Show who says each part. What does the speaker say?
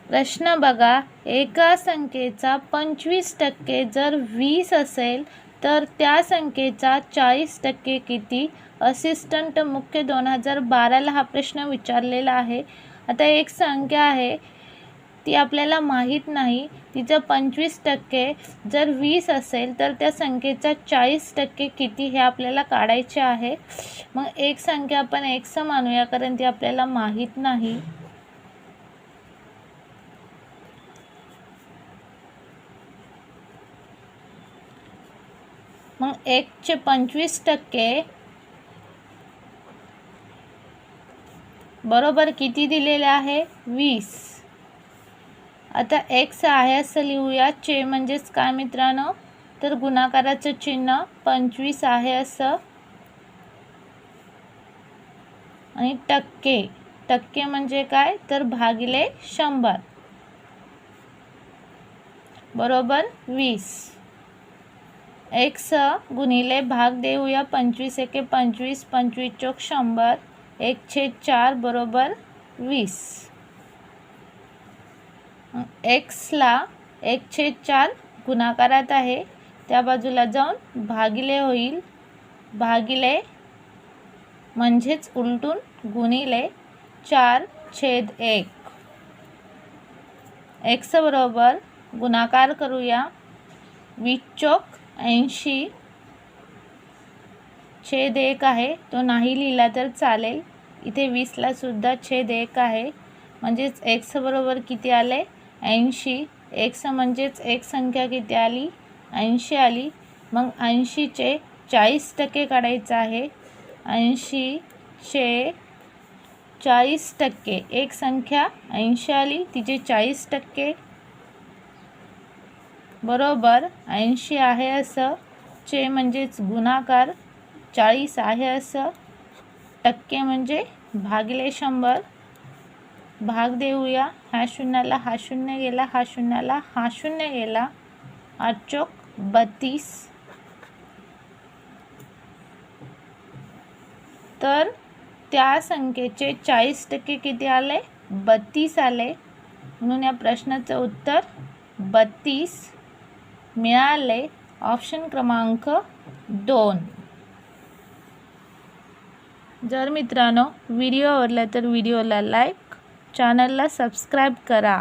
Speaker 1: प्रश्न बघा, एका संख्येचा 25% जर 20 असेल तर त्या संख्येचा 40% किती? असिस्टंट मुख्य 2012ला हा प्रश्न विचारलेला आहे। आता एक संख्या आहे ती आपल्याला माहीत नाही, तिचं 25% जर 20 असेल तर त्या संख्येचा 40% किती हे आपल्याला काढायचे आहे। मग एक संख्या आपण x मानूया कारण ती आपल्याला माहीत नाही। मग 1चे 25% बरोबर किती दिलेले आहे? 20। आता x आहे असं लिहूया। चे म्हणजेच काय मित्रांनो, तर गुणाकाराचं चिन्ह 25 आहे असं, आणि टक्के म्हणजे काय, तर भागिले 100 बरोबर 20। x गुणिले भाग देऊया, 25 एके 25, 25 चौक 100, 1/4 बरोबर 20। x ला 1/4 गुणाकारात आहे, त्या बाजूला जाऊन भागिले होईल, भागिले म्हणजेच उलटून गुणिले 4/1। x बरोबर गुणाकार करूया, 20 चौक 80, छेद 1 आहे तो नाही लिहिला तर चालेल, इथे 20ला सुद्धा छेद 1 आहे, म्हणजेच x बरोबर किती आले? 80। x म्हणजेच एक संख्या किती आली? 80 आली। मग 80चे 40% काढायचं आहे। 80चे 40%, एक संख्या 80 आली, तिचे 40% बरोबर 80 आहे असं, चे म्हणजेच गुणाकार, 40 आहे असं, टक्के म्हणजे भागिले 100, भाग देऊया, ह्या शून्याला हा शून्य गेला, हा शून्याला हा शून्य गेला, 8 चौक 32। तर त्या संख्येचे 40% किती आले? 32 आले, म्हणून या प्रश्नाचं उत्तर 32 मिळाले। ऑप्शन क्रमांक 2। जर मित्रांनो व्हिडिओ आवडला तर व्हिडिओला लाईक, चॅनलला सबस्क्राईब करा।